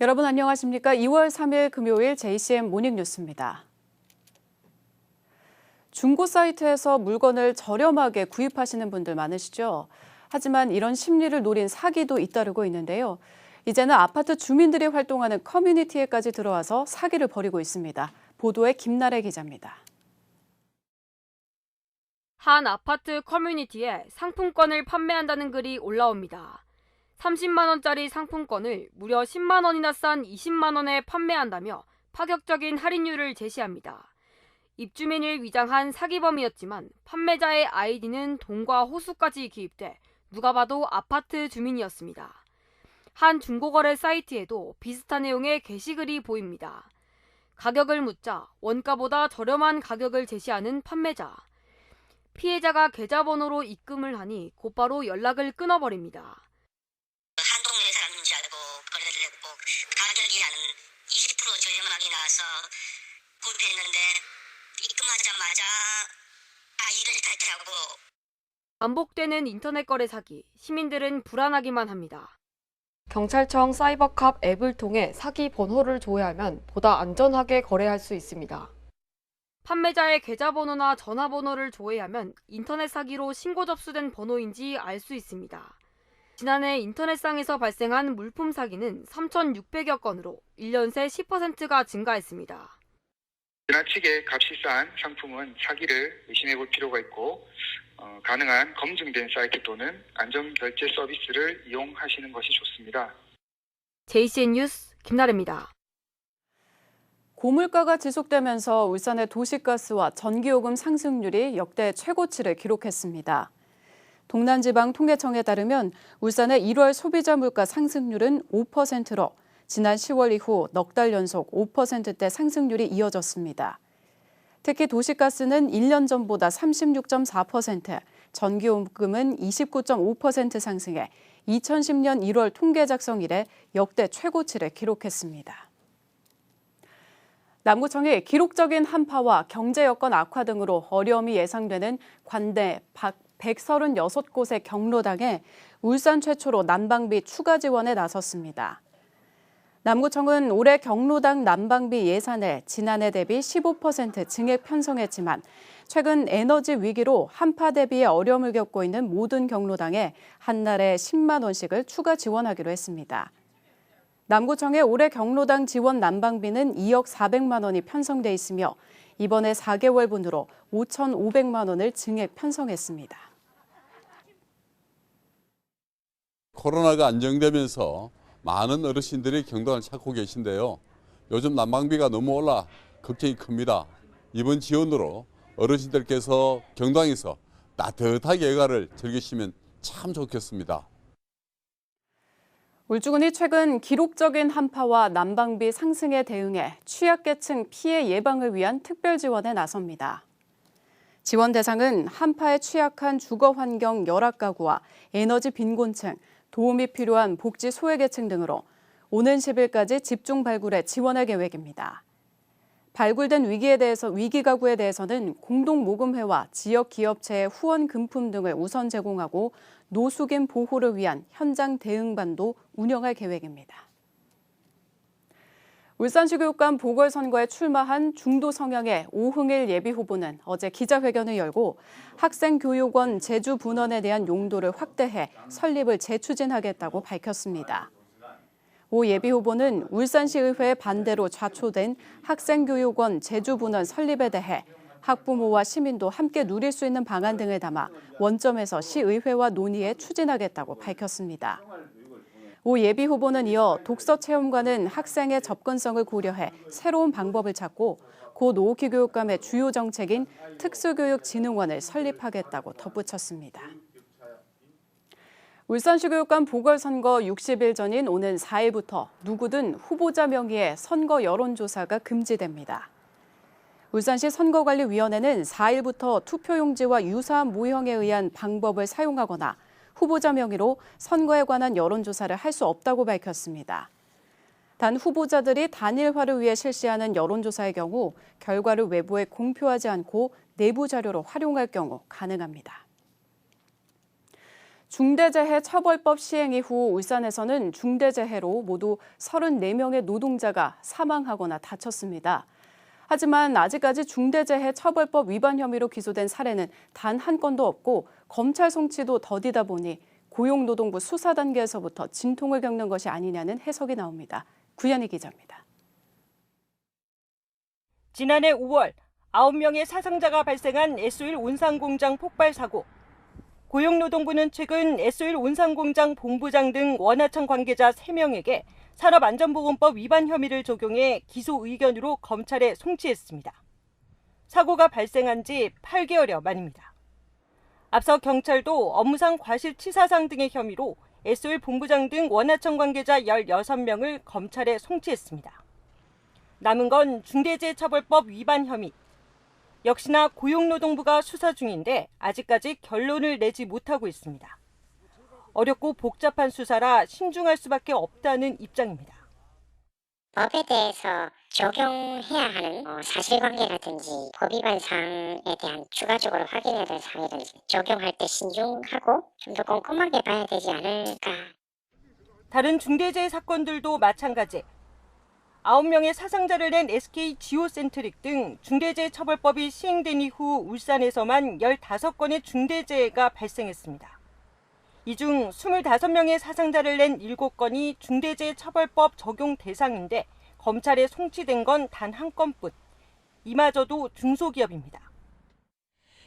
여러분 안녕하십니까? 2월 3일 금요일 JCM 모닝뉴스입니다. 중고 사이트에서 물건을 저렴하게 구입하시는 분들 많으시죠? 하지만 이런 심리를 노린 사기도 잇따르고 있는데요. 이제는 아파트 주민들이 활동하는 커뮤니티에까지 들어와서 사기를 벌이고 있습니다. 보도에 김나래 기자입니다. 한 아파트 커뮤니티에 상품권을 판매한다는 글이 올라옵니다. 30만 원짜리 상품권을 무려 10만 원이나 싼 20만 원에 판매한다며 파격적인 할인율을 제시합니다. 입주민을 위장한 사기범이었지만 판매자의 아이디는 동과 호수까지 기입돼 누가 봐도 아파트 주민이었습니다. 한 중고거래 사이트에도 비슷한 내용의 게시글이 보입니다. 가격을 묻자 원가보다 저렴한 가격을 제시하는 판매자. 피해자가 계좌번호로 입금을 하니 곧바로 연락을 끊어버립니다. 한 동네 사람인 줄 알고 거래를 했고 가격이 한 20% 저렴하게 나와서 구입했는데 입금하자마자 이걸 탈퇴하고. 반복되는 인터넷 거래 사기, 시민들은 불안하기만 합니다. 경찰청 사이버캅 앱을 통해 사기 번호를 조회하면 보다 안전하게 거래할 수 있습니다. 판매자의 계좌번호나 전화번호를 조회하면 인터넷 사기로 신고 접수된 번호인지 알 수 있습니다. 지난해 인터넷상에서 발생한 물품 사기는 3,600여 건으로 1년 새 10%가 증가했습니다. 지나치게 값이 싼 상품은 사기를 의심해 볼 필요가 있고 가능한 검증된 사이트 또는 안전결제 서비스를 이용하시는 것이 좋습니다. JCN 뉴스 김나래입니다. 고물가가 지속되면서 울산의 도시가스와 전기요금 상승률이 역대 최고치를 기록했습니다. 동남지방통계청에 따르면 울산의 1월 소비자 물가 상승률은 5%로 지난 10월 이후 넉 달 연속 5%대 상승률이 이어졌습니다. 특히 도시가스는 1년 전보다 36.4%, 전기요금은 29.5% 상승해 2010년 1월 통계 작성 이래 역대 최고치를 기록했습니다. 남구청이 기록적인 한파와 경제 여건 악화 등으로 어려움이 예상되는 관내 136곳의 경로당에 울산 최초로 난방비 추가 지원에 나섰습니다. 남구청은 올해 경로당 난방비 예산을 지난해 대비 15% 증액 편성했지만 최근 에너지 위기로 한파 대비에 어려움을 겪고 있는 모든 경로당에 한 달에 10만 원씩을 추가 지원하기로 했습니다. 남구청의 올해 경로당 지원 난방비는 2억 400만 원이 편성돼 있으며 이번에 4개월분으로 5,500만 원을 증액 편성했습니다. 코로나가 안정되면서 많은 어르신들이 경로당을 찾고 계신데요. 요즘 난방비가 너무 올라 걱정이 큽니다. 이번 지원으로 어르신들께서 경로당에서 따뜻하게 여가를 즐기시면 참 좋겠습니다. 울주군이 최근 기록적인 한파와 난방비 상승에 대응해 취약계층 피해 예방을 위한 특별 지원에 나섭니다. 지원 대상은 한파에 취약한 주거환경 열악가구와 에너지 빈곤층, 도움이 필요한 복지 소외계층 등으로 오는 10일까지 집중 발굴해 지원할 계획입니다. 발굴된 위기 가구에 대해서는 공동모금회와 지역 기업체의 후원 금품 등을 우선 제공하고 노숙인 보호를 위한 현장 대응반도 운영할 계획입니다. 울산시 교육감 보궐선거에 출마한 중도 성향의 오흥일 예비후보는 어제 기자회견을 열고 학생교육원 제주분원에 대한 용도를 확대해 설립을 재추진하겠다고 밝혔습니다. 오 예비후보는 울산시의회 반대로 좌초된 학생교육원 제주분원 설립에 대해 학부모와 시민도 함께 누릴 수 있는 방안 등을 담아 원점에서 시의회와 논의해 추진하겠다고 밝혔습니다. 오 예비후보는 이어 독서 체험과는 학생의 접근성을 고려해 새로운 방법을 찾고 고 노옥희 교육감의 주요 정책인 특수교육진흥원을 설립하겠다고 덧붙였습니다. 울산시 교육감 보궐선거 60일 전인 오는 4일부터 누구든 후보자 명의의 선거 여론조사가 금지됩니다. 울산시 선거관리위원회는 4일부터 투표용지와 유사한 모형에 의한 방법을 사용하거나 후보자 명의로 선거에 관한 여론조사를 할 수 없다고 밝혔습니다. 단 후보자들이 단일화를 위해 실시하는 여론조사의 경우 결과를 외부에 공표하지 않고 내부 자료로 활용할 경우 가능합니다. 중대재해처벌법 시행 이후 울산에서는 중대재해로 모두 34명의 노동자가 사망하거나 다쳤습니다. 하지만 아직까지 중대재해처벌법 위반 혐의로 기소된 사례는 단 한 건도 없고 검찰 송치도 더디다 보니 고용노동부 수사 단계에서부터 진통을 겪는 것이 아니냐는 해석이 나옵니다. 구현희 기자입니다. 지난해 5월 9명의 사상자가 발생한 S-오일 온산공장 폭발 사고. 고용노동부는 최근 S-오일 온산공장 본부장 등 원하청 관계자 3명에게 산업안전보건법 위반 혐의를 적용해 기소 의견으로 검찰에 송치했습니다. 사고가 발생한 지 8개월여 만입니다. 앞서 경찰도 업무상 과실치사상 등의 혐의로 S-오일 본부장 등 원하청 관계자 16명을 검찰에 송치했습니다. 남은 건 중대재해처벌법 위반 혐의. 역시나 고용노동부가 수사 중인데 아직까지 결론을 내지 못하고 있습니다. 어렵고 복잡한 수사라 신중할 수밖에 없다는 입장입니다. 법에 대해서 적용해야 하는 사실관계라든지 법 위반 사항에 대한 추가적으로 확인해야 될 사항이든지 적용할 때 신중하고 좀 더 꼼꼼하게 봐야 되지 않을까. 다른 중대재해 사건들도 마찬가지. 9명의 사상자를 낸 SK 지오센트릭 등 중대재해처벌법이 시행된 이후 울산에서만 15건의 중대재해가 발생했습니다. 이 중 25명의 사상자를 낸 7건이 중대재해처벌법 적용 대상인데 검찰에 송치된 건 단 한 건뿐. 이마저도 중소기업입니다.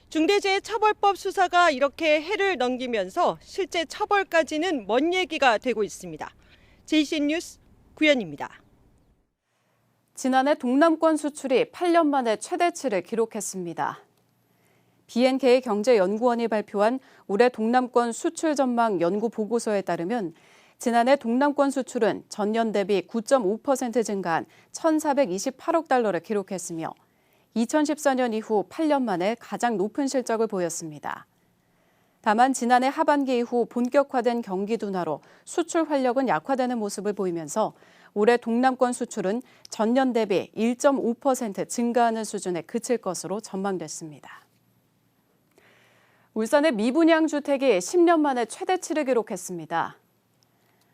중대재해처벌법 수사가 이렇게 해를 넘기면서 실제 처벌까지는 먼 얘기가 되고 있습니다. JCN 뉴스 구현입니다. 지난해 동남권 수출이 8년 만에 최대치를 기록했습니다. BNK 경제연구원이 발표한 올해 동남권 수출 전망 연구 보고서에 따르면 지난해 동남권 수출은 전년 대비 9.5% 증가한 1,428억 달러를 기록했으며 2014년 이후 8년 만에 가장 높은 실적을 보였습니다. 다만 지난해 하반기 이후 본격화된 경기 둔화로 수출 활력은 약화되는 모습을 보이면서 올해 동남권 수출은 전년 대비 1.5% 증가하는 수준에 그칠 것으로 전망됐습니다. 울산의 미분양 주택이 10년 만에 최대치를 기록했습니다.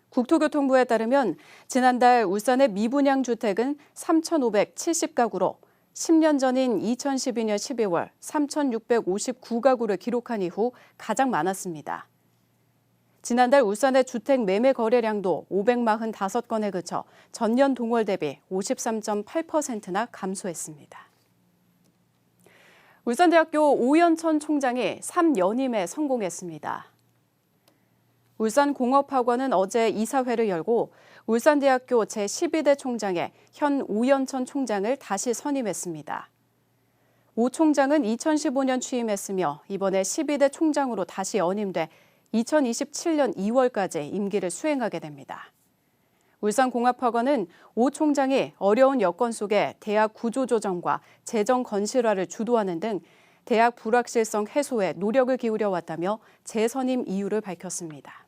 국토교통부에 따르면 지난달 울산의 미분양 주택은 3,570가구로 10년 전인 2012년 12월 3,659가구를 기록한 이후 가장 많았습니다. 지난달 울산의 주택 매매 거래량도 545건에 그쳐 전년 동월 대비 53.8%나 감소했습니다. 울산대학교 오연천 총장이 3연임에 성공했습니다. 울산공업학원은 어제 이사회를 열고 울산대학교 제12대 총장에 현 오연천 총장을 다시 선임했습니다. 오 총장은 2015년 취임했으며 이번에 12대 총장으로 다시 연임돼 2027년 2월까지 임기를 수행하게 됩니다. 울산공업학원은 오 총장이 어려운 여건 속에 대학 구조조정과 재정 건실화를 주도하는 등 대학 불확실성 해소에 노력을 기울여 왔다며 재선임 이유를 밝혔습니다.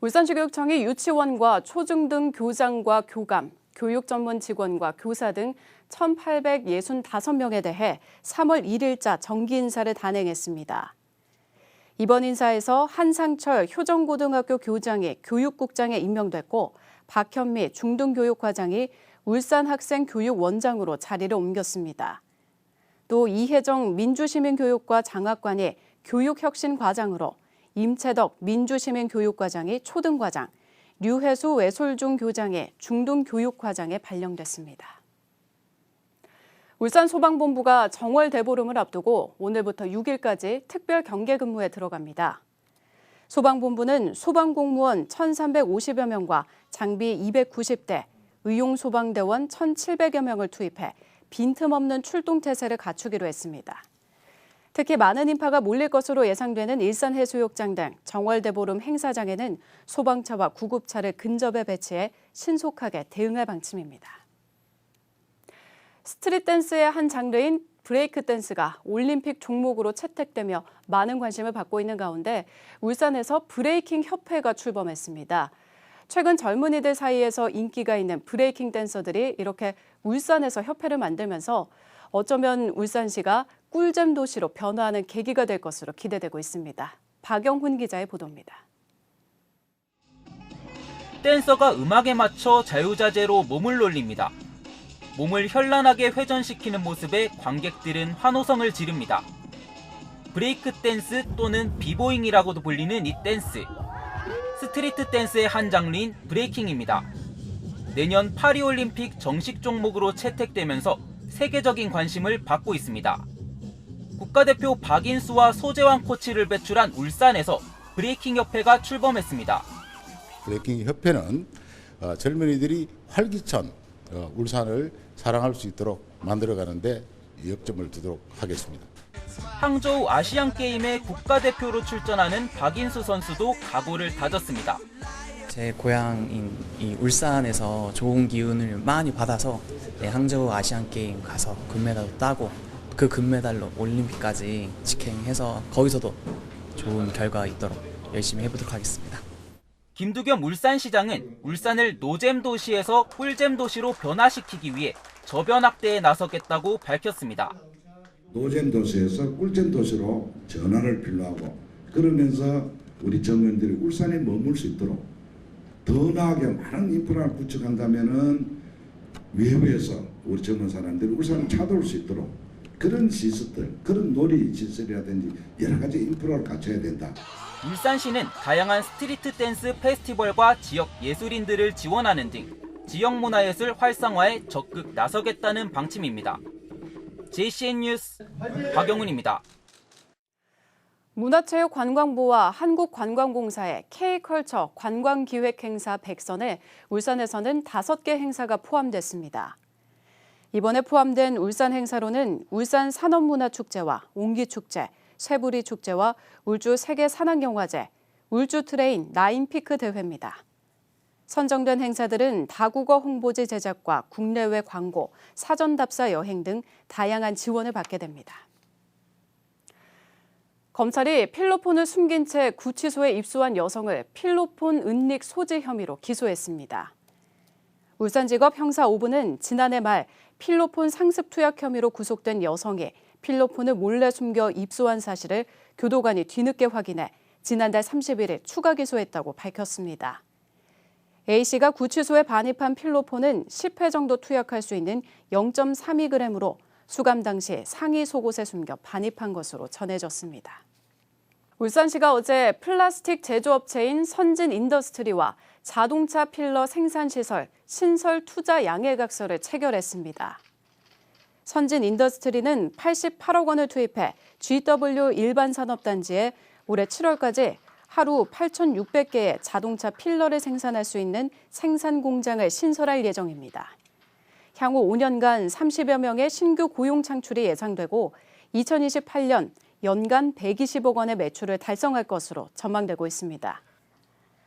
울산시교육청이 유치원과 초중등 교장과 교감, 교육 전문 직원과 교사 등 1,865명에 대해 3월 1일자 정기 인사를 단행했습니다. 이번 인사에서 한상철 효정고등학교 교장이 교육국장에 임명됐고 박현미 중등교육과장이 울산학생교육원장으로 자리를 옮겼습니다. 또 이혜정 민주시민교육과 장학관이 교육혁신과장으로 임채덕 민주시민교육과장이 초등과장, 류혜수 외솔중 교장이 중등교육과장에 발령됐습니다. 울산소방본부가 정월 대보름을 앞두고 오늘부터 6일까지 특별 경계 근무에 들어갑니다. 소방본부는 소방공무원 1,350여 명과 장비 290대, 의용소방대원 1,700여 명을 투입해 빈틈없는 출동태세를 갖추기로 했습니다. 특히 많은 인파가 몰릴 것으로 예상되는 일산해수욕장 등 정월 대보름 행사장에는 소방차와 구급차를 근접해 배치해 신속하게 대응할 방침입니다. 스트릿 댄스의 한 장르인 브레이크 댄스가 올림픽 종목으로 채택되며 많은 관심을 받고 있는 가운데 울산에서 브레이킹 협회가 출범했습니다. 최근 젊은이들 사이에서 인기가 있는 브레이킹 댄서들이 이렇게 울산에서 협회를 만들면서 어쩌면 울산시가 꿀잼 도시로 변화하는 계기가 될 것으로 기대되고 있습니다. 박영훈 기자의 보도입니다. 댄서가 음악에 맞춰 자유자재로 몸을 놀립니다. 몸을 현란하게 회전시키는 모습에 관객들은 환호성을 지릅니다. 브레이크 댄스 또는 비보잉이라고도 불리는 이 댄스. 스트리트 댄스의 한 장르인 브레이킹입니다. 내년 파리올림픽 정식 종목으로 채택되면서 세계적인 관심을 받고 있습니다. 국가대표 박인수와 소재환 코치를 배출한 울산에서 브레이킹 협회가 출범했습니다. 브레이킹 협회는 젊은이들이 활기찬 울산을 사랑할 수 있도록 만들어가는데 역점을 두도록 하겠습니다. 항저우 아시안게임에 국가대표로 출전하는 박인수 선수도 각오를 다졌습니다. 제 고향인 이 울산에서 좋은 기운을 많이 받아서 항저우 아시안게임 가서 금메달도 따고 그 금메달로 올림픽까지 직행해서 거기서도 좋은 결과 있도록 열심히 해보도록 하겠습니다. 김두겸 울산시장은 울산을 노잼 도시에서 꿀잼 도시로 변화시키기 위해 저변 확대에 나서겠다고 밝혔습니다. 노잼 도시에서 꿀잼 도시로 전환을 필요하고 그러면서 우리 청년들이 울산에 머물 수 있도록 더 나아가게 많은 인프라를 구축한다면은 외부에서 우리 젊은 사람들이 울산을 찾아올 수 있도록 그런 시설들, 그런 놀이 시설이라든지 여러 가지 인프라를 갖춰야 된다. 울산시는 다양한 스트리트 댄스 페스티벌과 지역 예술인들을 지원하는 등 지역 문화예술 활성화에 적극 나서겠다는 방침입니다. JCN 뉴스 박영훈입니다. 문화체육관광부와 한국관광공사의 K컬처 관광기획행사 100선에 울산에서는 5개 행사가 포함됐습니다. 이번에 포함된 울산 행사로는 울산 산업문화축제와 옹기축제, 쇠부리축제와 울주 세계산악영화제, 울주트레인 나인피크 대회입니다. 선정된 행사들은 다국어 홍보지 제작과 국내외 광고, 사전답사 여행 등 다양한 지원을 받게 됩니다. 검찰이 필로폰을 숨긴 채 구치소에 입수한 여성을 필로폰 은닉 소지 혐의로 기소했습니다. 울산지법 형사 5부는 지난해 말 필로폰 상습 투약 혐의로 구속된 여성이 필로폰을 몰래 숨겨 입수한 사실을 교도관이 뒤늦게 확인해 지난달 31일 추가 기소했다고 밝혔습니다. A씨가 구치소에 반입한 필로폰은 10회 정도 투약할 수 있는 0.32g으로 수감 당시 상의 속옷에 숨겨 반입한 것으로 전해졌습니다. 울산시가 어제 플라스틱 제조업체인 선진인더스트리와 자동차 필러 생산시설 신설 투자 양해각서를 체결했습니다. 선진인더스트리는 88억 원을 투입해 GW 일반산업단지에 올해 7월까지 하루 8,600개의 자동차 필러를 생산할 수 있는 생산 공장을 신설할 예정입니다. 향후 5년간 30여 명의 신규 고용 창출이 예상되고 2028년 연간 120억 원의 매출을 달성할 것으로 전망되고 있습니다.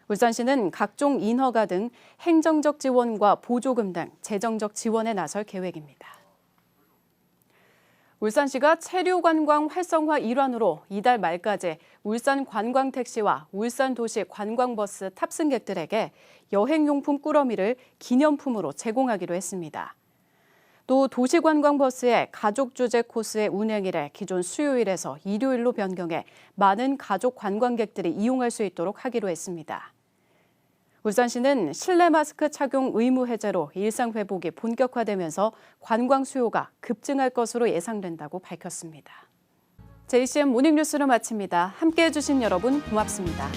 울산시는 각종 인허가 등 행정적 지원과 보조금 등 재정적 지원에 나설 계획입니다. 울산시가 체류관광 활성화 일환으로 이달 말까지 울산 관광택시와 울산도시 관광버스 탑승객들에게 여행용품 꾸러미를 기념품으로 제공하기로 했습니다. 또 도시관광버스의 가족주제 코스의 운행일에 기존 수요일에서 일요일로 변경해 많은 가족 관광객들이 이용할 수 있도록 하기로 했습니다. 울산시는 실내 마스크 착용 의무 해제로 일상 회복이 본격화되면서 관광 수요가 급증할 것으로 예상된다고 밝혔습니다. JCN 모닝뉴스를 마칩니다. 함께해 주신 여러분 고맙습니다.